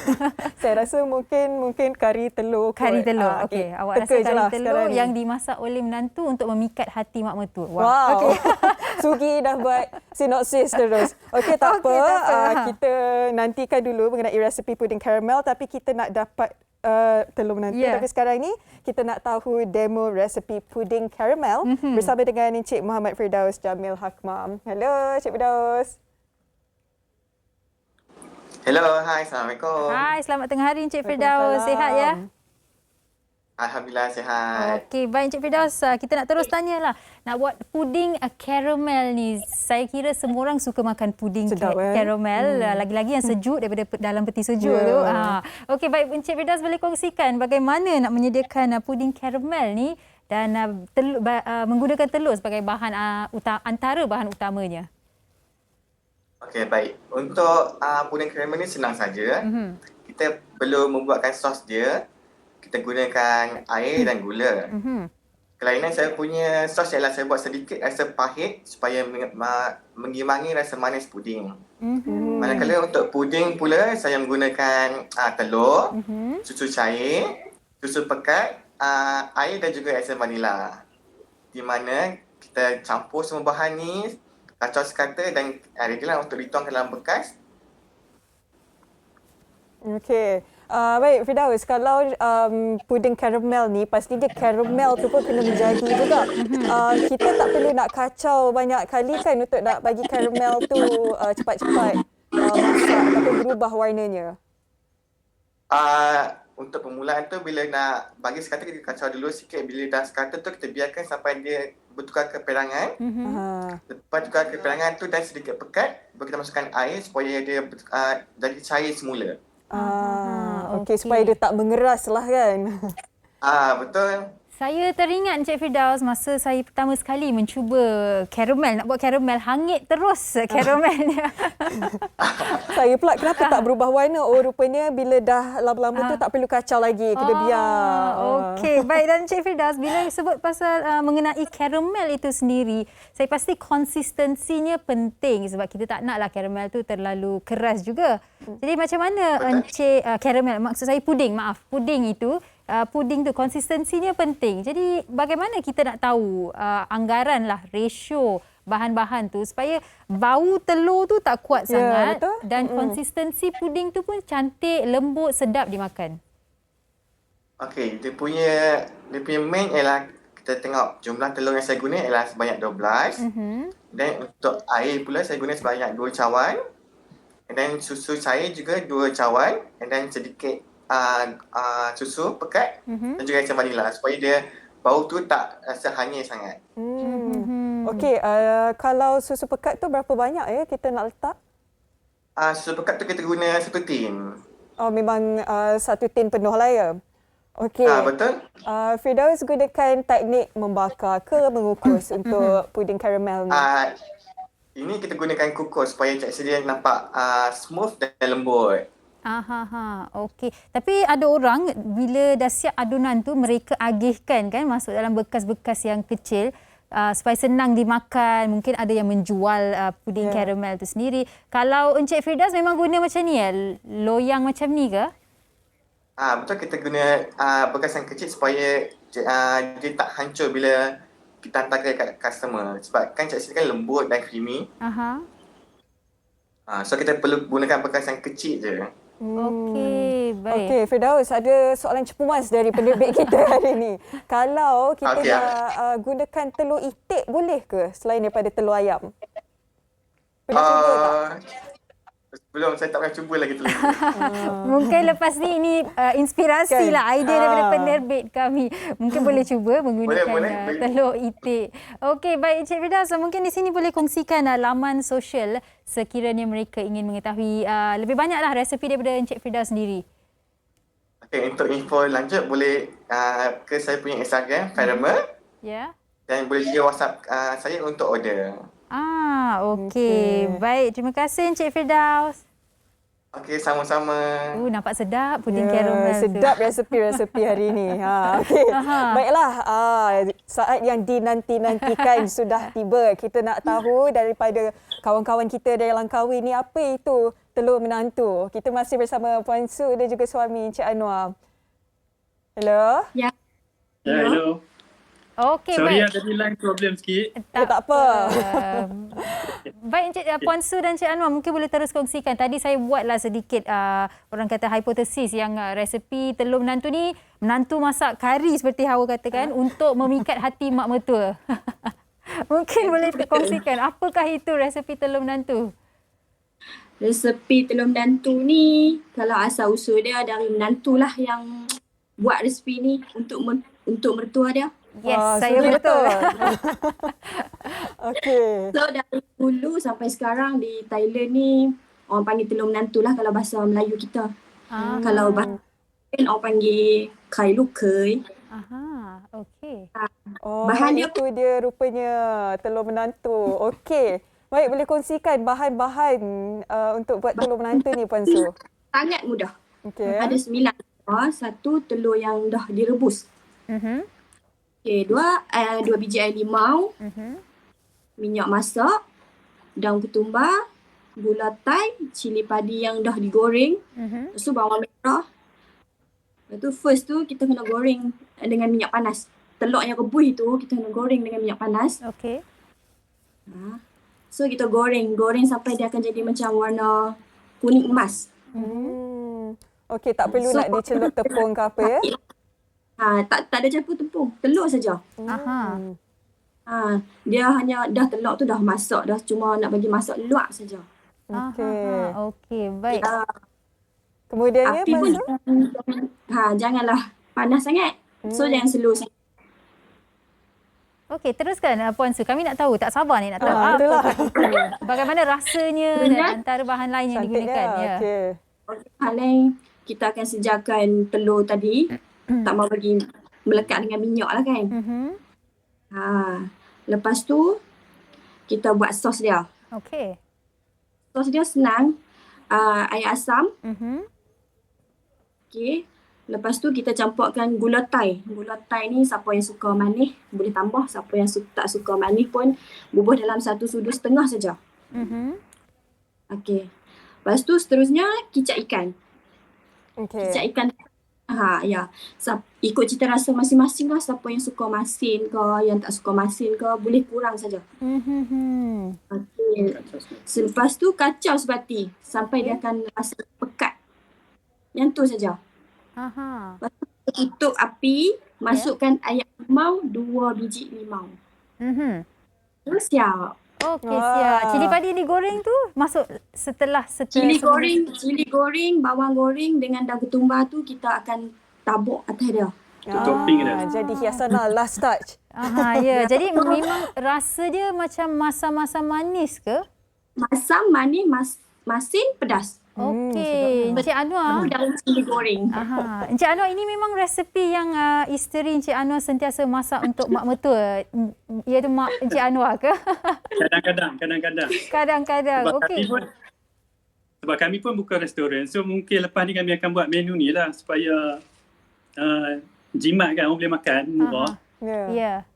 Saya rasa mungkin kari telur. Kari telur. Okey, awak rasa kari telur yang dimasak oleh menantu untuk memikat hati mak mertua. Wow. Okey. Sugi dah buat sinopsis terus. Okey, tak apa. Kita nantikan dulu mengenai resepi puding karamel, tapi kita nak dapat telur menantu. Tapi sekarang ni kita nak tahu demo resepi puding karamel bersama dengan Encik Muhammad Firdaus Jamil Hakmam. Hello, Encik Firdaus. Hello, hai, Assalamualaikum. Hai, selamat tengah hari Encik Firdaus. Sihat ya? Alhamdulillah, sihat. Okey, baik Encik Firdaus. Kita nak terus tanyalah. Nak buat puding karamel ni, saya kira semua orang suka makan puding karamel. Lagi-lagi yang sejuk daripada dalam peti sejuk tu. Okey, baik Encik Firdaus boleh kongsikan bagaimana nak menyediakan puding karamel ni dan menggunakan telur sebagai bahan antara bahan utamanya. Okey, baik. Untuk puding karamel ni senang saja. Kita perlu membuatkan sos dia. Kita gunakan air dan gula. Kelainan saya punya sos ialah saya buat sedikit rasa pahit supaya mengimbangi rasa manis puding. Manakala untuk puding pula saya menggunakan telur, susu cair, susu pekat, air dan juga esens vanila. Di mana kita campur semua bahan ni, kacau sekata dan ready lah untuk dituangkan dalam bekas. Okey. Baik Firdaus, kalau puding karamel ni pasti dia karamel tu pun kena menjadi juga. Kita tak perlu nak kacau banyak kali kan untuk nak bagi karamel tu cepat-cepat masak ataupun berubah warnanya. Untuk permulaan tu bila nak bagi sekata kita kacau dulu sikit. Bila dah sekata tu kita biarkan sampai dia bertukar ke perangan. Lepas tukar ke perangan tu dan sedikit pekat, baru kita masukkan air supaya dia jadi cair semula. Okey, supaya dia tak mengeras lah kan. Betul. Saya teringat Encik Firdaus masa saya pertama sekali mencuba karamel, nak buat karamel, hangit terus karamelnya. Saya pula kenapa tak berubah warna? Oh rupanya bila dah lama-lama tu tak perlu kacau lagi, kena biar. Okey, baik. Dan Encik Firdaus, bila sebut pasal mengenai karamel itu sendiri, saya pasti konsistensinya penting sebab kita tak naklah karamel tu terlalu keras juga. Jadi macam mana Encik karamel, maksud saya puding itu, puding tu konsistensinya penting. Jadi bagaimana kita nak tahu anggaran lah, ratio bahan-bahan tu supaya bau telur tu tak kuat sangat betul? Dan konsistensi puding tu pun cantik, lembut, sedap dimakan. Okey, dia punya main ialah kita tengok jumlah telur yang saya guna ialah sebanyak 12. Dan untuk air pula saya guna sebanyak 2 cawan. Dan susu cair juga 2 cawan. Dan sedikit susu pekat dan juga esens vanila supaya dia bau tu tak rasa hanyir sangat. Okey, kalau susu pekat tu berapa banyak kita nak letak? Susu pekat tu kita guna 1 tin. Oh, memang 1 tin penuh lah ya? Okey. Betul. Firdaus gunakan teknik membakar ke mengukus untuk puding karamel ni? Ini kita gunakan kukus supaya tekstur dia nampak smooth dan lembut. Okey. Tapi ada orang bila dah siap adunan tu mereka agihkan kan masuk dalam bekas-bekas yang kecil supaya senang dimakan. Mungkin ada yang menjual puding karamel tu sendiri. Kalau Encik Firdaus memang guna macam ni loyang macam ni ke? Betul, kita guna bekas yang kecil supaya dia tak hancur bila kita hantar ke customer. Sebab kan tekstur kan lembut dan creamy. So kita perlu gunakan bekas yang kecil je. Okey, baik. Okey, Firdaus, ada soalan cepumas dari penerbit kita hari ni. Kalau kita gunakan telur itik, boleh ke selain daripada telur ayam? Pernah cuba tak? Belum, saya tak pernah cuba lagi telur. Mungkin lepas ni ini inspirasi lah, idea daripada penerbit kami. Mungkin boleh cuba menggunakan telur itik. Okey, baik Encik Firdaus, mungkin di sini boleh kongsikan laman sosial sekiranya mereka ingin mengetahui lebih banyaklah resepi daripada Encik Firdaus sendiri. Okey, untuk info lanjut boleh ke saya punya Instagram, Karamel. Dan boleh juga WhatsApp saya untuk order. Okey. Baik, terima kasih Encik Firdaus. Okey, sama-sama. Nampak sedap puding karamel tu. Sedap resepi-resepi hari ni. Okey. Baiklah, saat yang dinanti-nantikan sudah tiba. Kita nak tahu daripada kawan-kawan kita dari Langkawi ni apa itu telur menantu. Kita masih bersama Puan Su dan juga suami Encik Anwar. Hello? Ya, hello. Okey, sorry baik. Tadi line problem sikit. Tak apa. Baik Encik Puan Su dan Encik Anwar, mungkin boleh terus kongsikan. Tadi saya buatlah sedikit orang kata hipotesis yang resepi telur menantu ni menantu masak kari seperti Hawa katakan untuk memikat hati mak mertua. Mungkin boleh kongsikan apakah itu resepi telur menantu? Resepi telur menantu ni kalau asal usul dia dari menantulah yang buat resepi ni untuk mertua dia. Yes, saya betul. Okey. So dari dulu sampai sekarang di Thailand ni orang panggil telur menantu lah kalau bahasa Melayu kita. Kalau bahasa Thailand orang panggil kai lukai. Okey. Bahan dia itu dia rupanya telur menantu. Okey. Baik, boleh kongsikan bahan-bahan untuk buat telur menantu ni Puan Su? Sangat mudah. Okey. Ada 9 telur, 1 telur yang dah direbus. Okey, 2 biji air limau, minyak masak, daun ketumbar, gula Thai, cili padi yang dah digoreng, lepas tu bawang merah, Lepas tu first tu kita kena goreng dengan minyak panas. Telur yang rebus itu kita kena goreng dengan minyak panas. Okey. So kita goreng sampai dia akan jadi macam warna kuning emas. Okey, tak perlu nak dicelup tepung ke apa ya? Tak ada campur tepung, telur saja. Dia hanya dah telur tu dah masak, dah cuma nak bagi masak luak saja. Okey, baik. Kemudiannya Api pun janganlah panas sangat. So jangan slow sangat. Okey, teruskan Puan Su. Kami nak tahu, tak sabar ni nak tahu bagaimana rasanya dan antara bahan lain yang digunakan. Ya. Paling kita akan sejakan telur tadi. Tak mau bagi melekat dengan minyak lah kan. Lepas tu kita buat sos dia. Okey. Sos dia senang. Air asam. Okey. Lepas tu kita campurkan gula Thai. Gula Thai ni siapa yang suka manis boleh tambah. Siapa yang tak suka manis pun bubuh dalam 1 sudu setengah saja. Okey. Lepas tu seterusnya kicap ikan. Kicap ikan. Ikut cita rasa masing-masing lah. Siapa yang suka masin ke, yang tak suka masin ke, boleh kurang saja. Okey. Selepas tu kacau sebati sampai dia akan rasa pekat. Yang tu saja. Lepas tu tutup api, masukkan ayam limau, 2 biji limau. Terus siap. Okey, siap. Cili padi yang digoreng tu masuk setelah cili goreng, bawang goreng dengan daun ketumbar tu kita akan tabuk atas dia. Topping dia. Jadi hiasan lah, last touch. Ya. Jadi memang rasa dia macam masam-masam manis ke? Masam, manis, masin, pedas. Okey. Encik Anwar. Dalam cili goreng. Encik Anwar, ini memang resepi yang isteri Encik Anwar sentiasa masak untuk mak mertua. Iaitu mak Encik Anwar ke? Kadang-kadang. Kadang-kadang. Okey. Sebab kami pun buka restoran. So mungkin lepas ni kami akan buat menu ni lah supaya jimat kan orang boleh makan murah. Ya.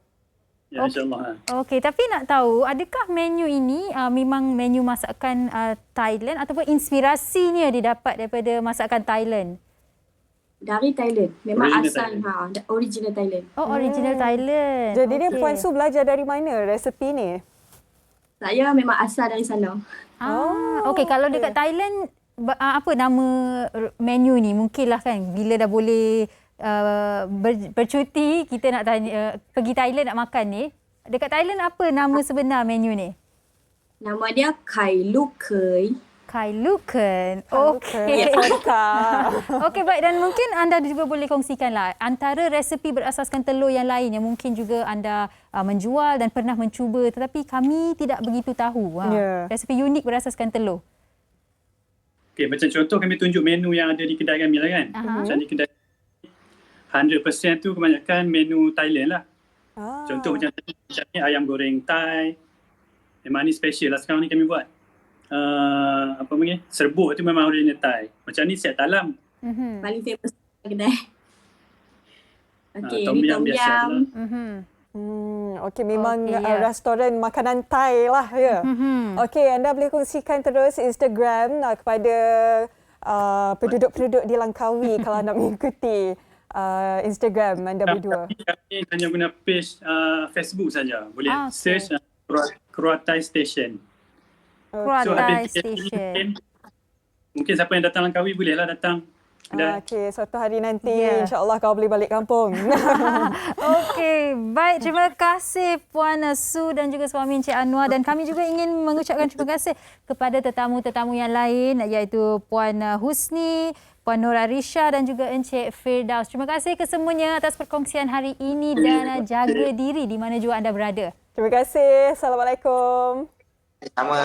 Ya, insyaAllah. Okey, tapi nak tahu, adakah menu ini memang menu masakan Thailand ataupun inspirasinya didapat daripada masakan Thailand? Dari Thailand. Memang original Thailand. Oh, original Thailand. Jadi ni Puan Su belajar dari mana resepi ni? Saya memang asal dari sana. Okey, kalau dekat Thailand, apa nama menu ni? Mungkinlah kan, bila dah boleh bercuti, kita nak tanya, pergi Thailand nak makan ni. Dekat Thailand apa nama sebenar menu ni? Nama dia Kai Lu Kei. Kai Lu Ken. Okey. Okey, baik. Dan mungkin anda juga boleh kongsikanlah antara resepi berasaskan telur yang lain yang mungkin juga anda menjual dan pernah mencuba tetapi kami tidak begitu tahu. Resepi unik berasaskan telur. Okey, macam contoh kami tunjuk menu yang ada di kedai kami lah kan. Macam di kedai 100% tu kebanyakan menu Thailand lah. Contoh macam ni ayam goreng Thai. Memang ni special lah sekarang ni kami buat. Apa panggil? Serbuk tu memang original Thai. Macam ni siap talam. Paling famous kedai. Okey, tom ni yum tom biasa yum. Okey, memang restoran makanan Thai lah ya. Okey, anda boleh kongsikan terus Instagram kepada penduduk-penduduk di Langkawi kalau nak mengikuti Instagram anda berdua. Kami hanya guna page Facebook saja. Boleh search Keruat Thai Station. Keruat Station. Mungkin siapa yang datang Langkawi bolehlah datang. Okey, suatu hari nanti insya-Allah kau boleh balik kampung. Okey, baik, terima kasih Puan Su dan juga suami Encik Anwar, dan kami juga ingin mengucapkan terima kasih kepada tetamu-tetamu yang lain iaitu Puan Husni, Puan Nur Arisha dan juga Encik Firdaus. Terima kasih kesemuanya atas perkongsian hari ini dan jaga diri di mana juga anda berada. Terima kasih. Assalamualaikum. Sama.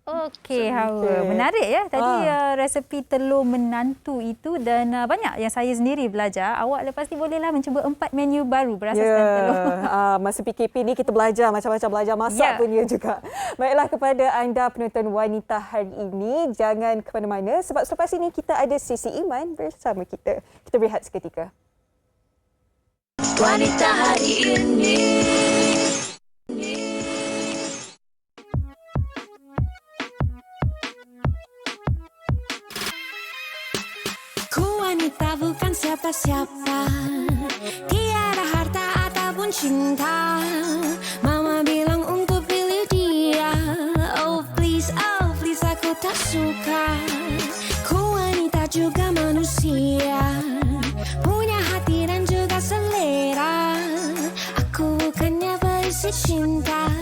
Okey, Hawa. Menarik ya tadi resepi telur menantu itu, dan banyak yang saya sendiri belajar. Awak lepas ni bolehlah mencuba 4 menu baru berasaskan telur. Masa PKP ni kita belajar macam-macam, belajar masak punya juga. Baiklah, kepada anda penonton wanita hari ini, jangan ke mana-mana sebab selepas ini kita ada Sisi Iman bersama kita. Kita berehat seketika. Wanita hari ini. Wanita bukan siapa-siapa, tiada harta ataupun cinta. Mama bilang untuk pilih dia. Oh please aku tak suka. Ku wanita juga manusia, punya hati dan juga selera. Aku bukannya berisi cinta.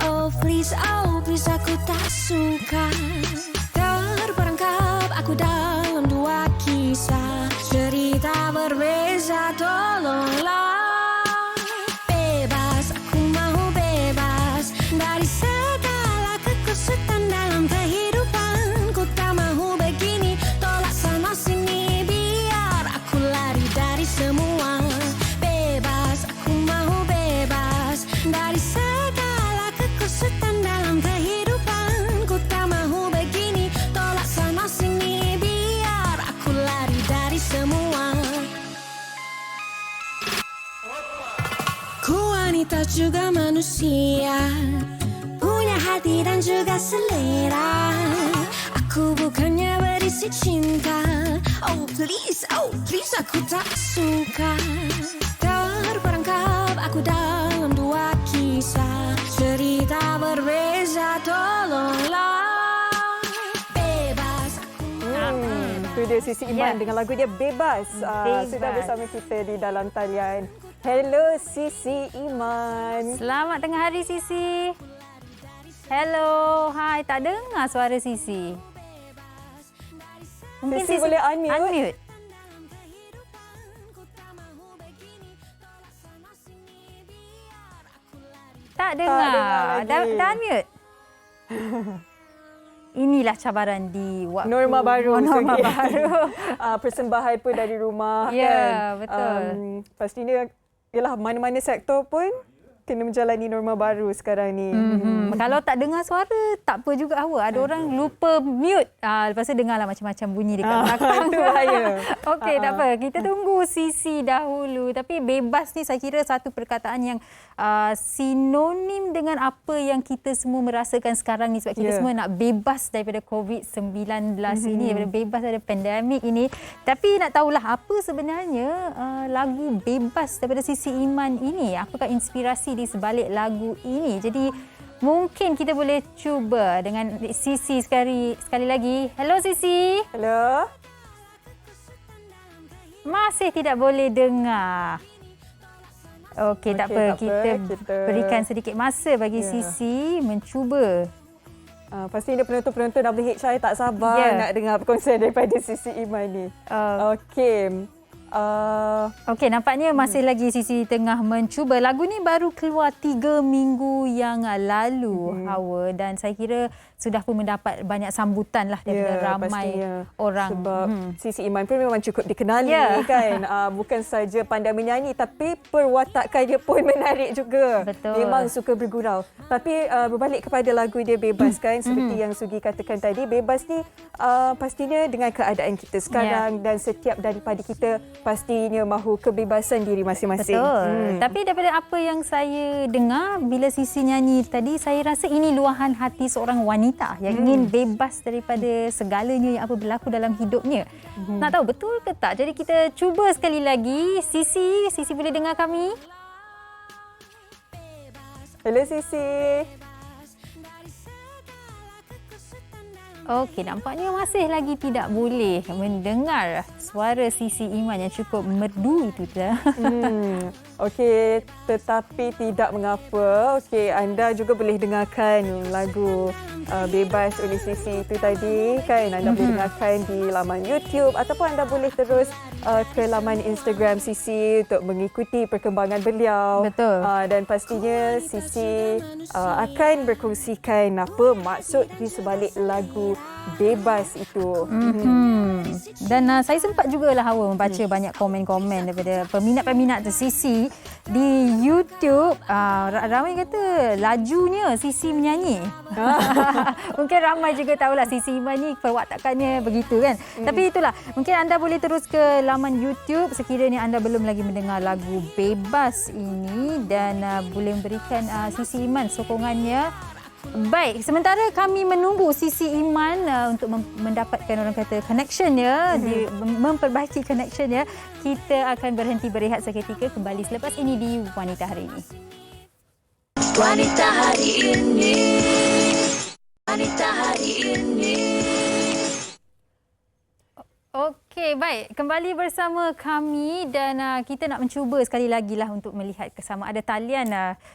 Oh please aku tak suka. Terperangkap aku dalam dua kisah, cerita berbeza, tolonglah. Bebas, aku mau bebas dari segala kekusutan dalam kehidupan. Ku tak mau begini, tolak sana sini, biar aku lari dari semua. Bebas, aku mau bebas dari segala kekusutan dalam kehidupan. Ku tak mau begini, tolak sana sini, biar aku lari dari semua. Ku wanita juga manusia, punya hati dan juga selera. Aku bukannya berisi cinta. Oh please aku tak suka. Terperangkap aku dalam dua kisah, cerita berbeza, tolonglah. Bebas aku Itu dia Sisi Iman dengan lagu dia Bebas. Sudah bersama kita di dalam talian. Hello Sisi Iman. Selamat tengah hari Sisi. Hello. Hai, tak dengar suara Sisi. Mungkin Sisi boleh unmute? Tak dengar lagi. Dah unmute? Inilah cabaran di waktu Norma baru. Norma baru. Persembahan pun dari rumah Ya, kan. betul. Pastinya ialah mana-mana sektor pun kena menjalani norma baru sekarang ni. Kalau tak dengar suara, tak apa juga awak. Ada orang lupa mute. Lepas tu dengarlah macam-macam bunyi dekat belakang. Itu bahaya. Okey, tak apa. Kita tunggu Sisi dahulu. Tapi bebas ni saya kira satu perkataan yang sinonim dengan apa yang kita semua merasakan sekarang ni. Sebab kita semua nak bebas daripada COVID-19 ini, daripada bebas daripada pandemik ini. Tapi nak tahulah apa sebenarnya lagu Bebas daripada Sisi Iman ini. Apakah inspirasi di sebalik lagu ini? Jadi mungkin kita boleh cuba dengan Sisi sekali lagi. Hello Sisi. Hello. Masih tidak boleh dengar. Okey, tak apa. Kita berikan sedikit masa bagi Sisi mencuba. Pastinya penonton-penonton WHI tak sabar nak dengar perkongsian daripada Sisi Iman ni. Okey. Okey, nampaknya masih lagi Sisi tengah mencuba. Lagu ni baru keluar 3 minggu yang lalu, Hawa, dan saya kira sudah pun mendapat banyak sambutan lah daripada ramai orang. Sebab Sisi Iman pun memang cukup dikenali kan. Bukan saja pandai menyanyi tapi perwatakan dia pun menarik juga. Betul. Memang suka bergurau. Tapi berbalik kepada lagu dia Bebas kan, seperti yang Sugi katakan tadi, bebas ni pastinya dengan keadaan kita sekarang dan setiap daripada kita pastinya mahu kebebasan diri masing-masing. Betul. Tapi daripada apa yang saya dengar bila Sisi nyanyi tadi, saya rasa ini luahan hati seorang wanita yang ingin bebas daripada segalanya yang apa berlaku dalam hidupnya. Nak tahu betul ke tak? Jadi kita cuba sekali lagi. Sisi boleh dengar kami? Hello Sisi. Okey, nampaknya masih lagi tidak boleh mendengar suara Sisi Iman yang cukup merdu itu. Okey, tetapi tidak mengapa. Okey, anda juga boleh dengarkan lagu Bebas oleh Sisi itu tadi kan. Anda boleh dengarkan di laman YouTube ataupun anda boleh terus ke laman Instagram Sisi untuk mengikuti perkembangan beliau. Betul. Dan pastinya Sisi akan berkongsikan apa maksud di sebalik lagu Bebas itu. Dan saya sempat jugalah Hawa membaca banyak komen-komen daripada peminat-peminat Sisi di YouTube. Ramai kata lajunya Sisi menyanyi. Mungkin ramai juga tahulah Sisi Iman ni perwatakannya begitu kan. Tapi itulah, mungkin anda boleh terus ke laman YouTube sekiranya anda belum lagi mendengar lagu Bebas ini dan boleh memberikan Sisi Iman sokongannya Baik, sementara kami menunggu Sisi Iman untuk mendapatkan orang kata connection ya, memperbaiki connection ya, kita akan berhenti berehat seketika, kembali selepas ini di Wanita Hari Ini. Wanita Hari Ini. Wanita Hari Ini. Okey, baik. Kembali bersama kami dan kita nak mencuba sekali lagi lah untuk melihat sama ada talian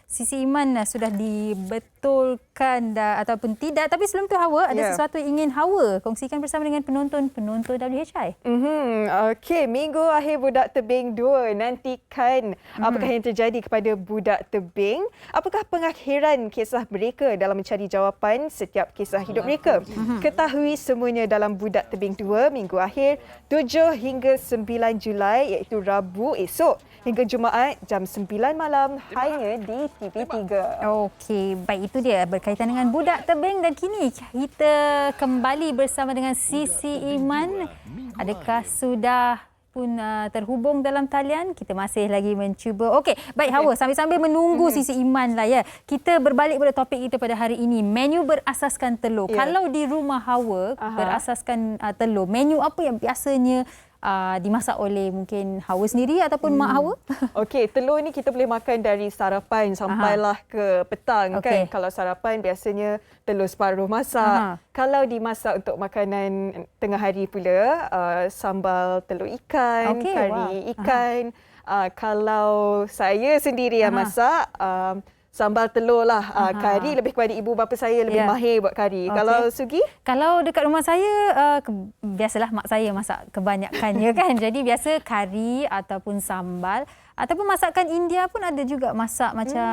Sisi Iman sudah dibetulkan ataupun tidak. Tapi sebelum tu Hawa, ada sesuatu yang ingin Hawa kongsikan bersama dengan penonton WHI. Okey, minggu akhir Budak Tebing 2. Nantikan apakah yang terjadi kepada Budak Tebing. Apakah pengakhiran kisah mereka dalam mencari jawapan setiap kisah hidup mereka. Ketahui semuanya dalam Budak Tebing 2 minggu akhir 7 hingga 9 Julai iaitu Rabu esok hingga Jumaat jam 9 malam hanya di TV3. Okey, baik, itu dia berkaitan dengan Budak Tebing dan kini kita kembali bersama dengan Sisi Iman. Adakah sudah pun terhubung dalam talian? Kita masih lagi mencuba. Okey, baik Hawa, sambil-sambil menunggu Sisi Iman lah ya. Kita berbalik pada topik kita pada hari ini, menu berasaskan telur. Kalau di rumah Hawa berasaskan telur, menu apa yang biasanya dimasak oleh mungkin Hawa sendiri ataupun mak Hawa? Okey, telur ni kita boleh makan dari sarapan sampailah ke petang kan. Kalau sarapan biasanya telur separuh masak. Kalau dimasak untuk makanan tengah hari pula, sambal telur ikan, kari ikan. Kalau saya sendiri yang masak, sambal telur lah. Kari lebih kepada ibu bapa saya lebih mahir buat kari. Kalau Sugi? Kalau dekat rumah saya, biasalah mak saya masak kebanyakannya kan. Jadi biasa kari ataupun sambal. Ataupun masakan India pun ada juga masak macam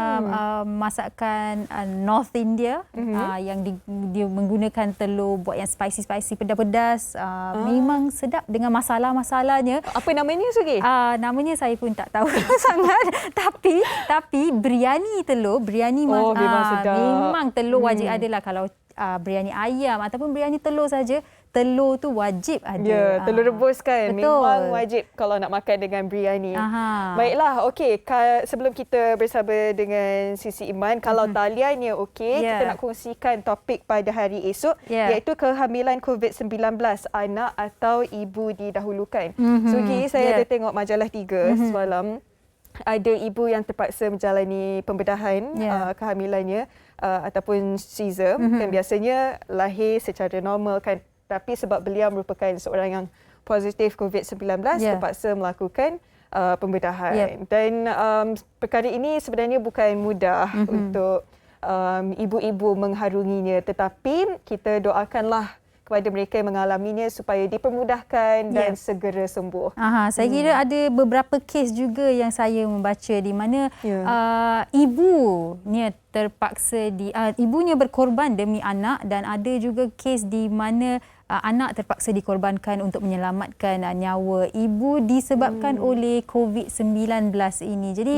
masakan North India yang dia menggunakan telur buat yang spicy-spicy, pedas-pedas. Memang sedap dengan masalah-masalahnya. Apa namanya Sugi? Namanya saya pun tak tahu sangat. Tapi biryani telur, memang sedap. Memang telur wajib adalah. Kalau biryani ayam ataupun biryani telur saja, telur tu wajib ada. Ya, telur rebus kan. Betul. Memang wajib kalau nak makan dengan biryani. Baiklah, okey. Sebelum kita bersama dengan Sisi Iman, kalau taliannya okey, kita nak kongsikan topik pada hari esok, iaitu kehamilan COVID-19, anak atau ibu didahulukan. Sugi, saya ada tengok majalah 3 semalam. Ada ibu yang terpaksa menjalani pembedahan kehamilannya ataupun Caesar. Dan biasanya lahir secara normal kan. Tapi sebab beliau merupakan seorang yang positif COVID-19, terpaksa melakukan pembedahan. Dan perkara ini sebenarnya bukan mudah untuk ibu-ibu mengharunginya. Tetapi kita doakanlah kepada mereka yang mengalaminya supaya dipermudahkan dan segera sembuh. Saya kira ada beberapa kes juga yang saya membaca di mana ibunya terpaksa ibunya berkorban demi anak, dan ada juga kes di mana anak terpaksa dikorbankan untuk menyelamatkan nyawa ibu disebabkan oleh COVID-19 ini. Jadi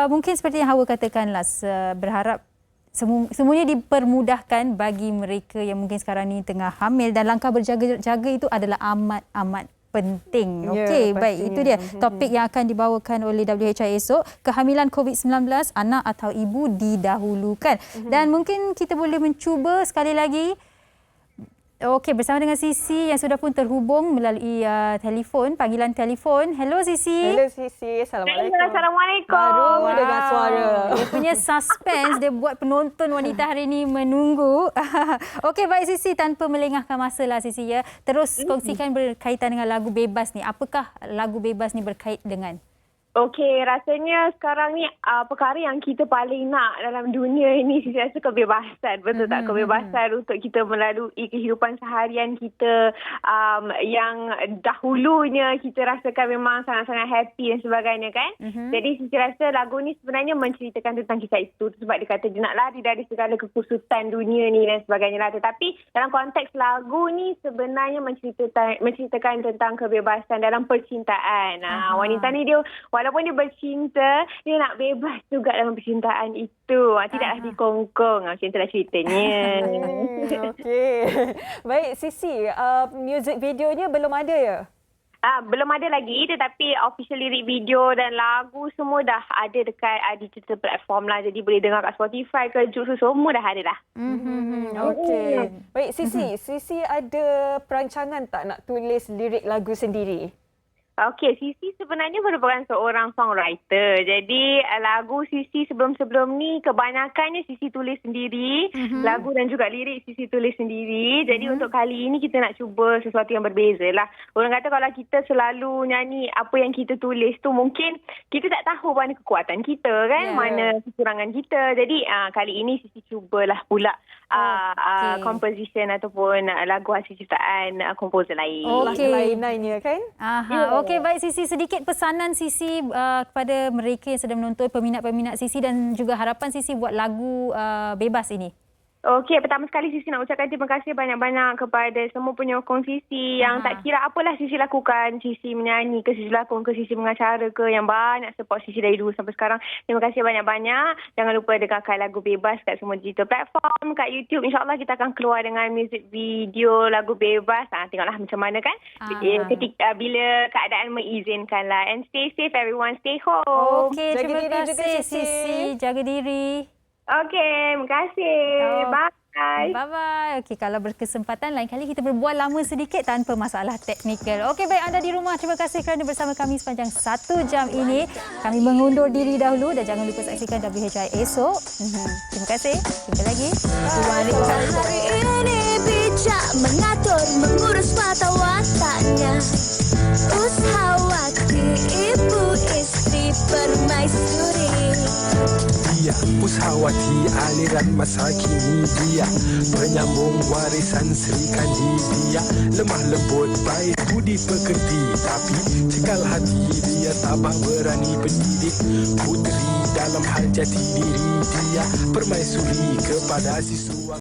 mungkin seperti yang Hawa katakanlah, berharap semuanya dipermudahkan bagi mereka yang mungkin sekarang ni tengah hamil, dan langkah berjaga-jaga itu adalah amat penting. Okey, baik, itu dia topik yang akan dibawakan oleh WHI esok, kehamilan COVID-19, anak atau ibu didahulukan. Dan mungkin kita boleh mencuba sekali lagi. Okey, bersama dengan Sisi yang sudah pun terhubung melalui telefon, panggilan telefon. Hello Sisi. Hello Sisi. Assalamualaikum. Assalamualaikum. Baru dengar suara. Dia punya suspense dia buat penonton Wanita Hari Ini menunggu. Okey, baik Sisi, tanpa melengahkan masa lah Sisi ya. Terus kongsikan berkaitan dengan lagu Bebas ni. Apakah lagu Bebas ni berkait dengan? Okey, rasanya sekarang ni perkara yang kita paling nak dalam dunia ini saya rasa kebebasan. Betul tak? Kebebasan untuk kita melalui kehidupan seharian kita yang dahulunya kita rasakan memang sangat-sangat happy dan sebagainya kan. Jadi saya rasa lagu ni sebenarnya menceritakan tentang kisah itu. Sebab dia kata dia nak lari dari segala kekusutan dunia ni dan sebagainya lah. Tetapi dalam konteks lagu ni sebenarnya menceritakan tentang kebebasan dalam percintaan. Wanita ni dia walaupun dia bercinta, dia nak bebas juga dalam percintaan itu. Tidaklah dikongkong. Macam itulah ceritanya. Okey. Baik, Sisi, music videonya belum ada ya? Belum ada lagi, tetapi official lirik video dan lagu semua dah ada dekat digital platform lah. Jadi boleh dengar kat Spotify ke Joox, semua dah ada dah. Okey. Baik, Sisi ada perancangan tak nak tulis lirik lagu sendiri? Okey, Sisi sebenarnya merupakan seorang songwriter. Jadi lagu Sisi sebelum-sebelum ni kebanyakannya Sisi tulis sendiri. Lagu dan juga lirik Sisi tulis sendiri. Jadi untuk kali ini kita nak cuba sesuatu yang berbeza lah. Orang kata kalau kita selalu nyanyi apa yang kita tulis tu mungkin kita tak tahu mana kekuatan kita kan, mana kekurangan kita. Jadi kali ini Sisi cubalah pula composition ataupun lagu hasil ciptaan komposer lain. Lain-lainnya kan? Okey, baik Sisi, sedikit pesanan Sisi kepada mereka yang sedang menonton, peminat-peminat Sisi dan juga harapan Sisi buat lagu Bebas ini. Okey, pertama sekali Sisi nak ucapkan terima kasih banyak-banyak kepada semua penyokong Sisi yang tak kira apalah Sisi lakukan, Sisi menyanyi ke, Sisi lakon ke, Sisi mengacara ke, yang banyak support Sisi dari dulu sampai sekarang. Terima kasih banyak-banyak. Jangan lupa dengarkan lagu Bebas kat semua digital platform, kat YouTube. InsyaAllah kita akan keluar dengan music video lagu Bebas. Tengoklah macam mana kan. Ketika bila keadaan mengizinkan lah. And stay safe everyone, stay home. Okey, terima kasih Sisi. Jaga diri. Okey, terima kasih. Bye. Bye-bye. Okey, kalau berkesempatan lain kali kita berbual lama sedikit tanpa masalah teknikal. Okey, baik anda di rumah, terima kasih kerana bersama kami sepanjang 1 jam ini. Kami mengundur diri dahulu dan jangan lupa saksikan WHI esok. Terima kasih. Jumpa lagi. Hari ini bijak mengatur, mengurus mata wataknya. Ushawati, ibu istri permaisuri. Dia Ushawati, aliran masa kini dia penyambung warisan Sri Kandi. Dia lemah lembut, baik budi pekerti, tapi cekal hati dia tabah berani pendidik. Puteri dalam hal jati diri dia permaisuri kepada siswa.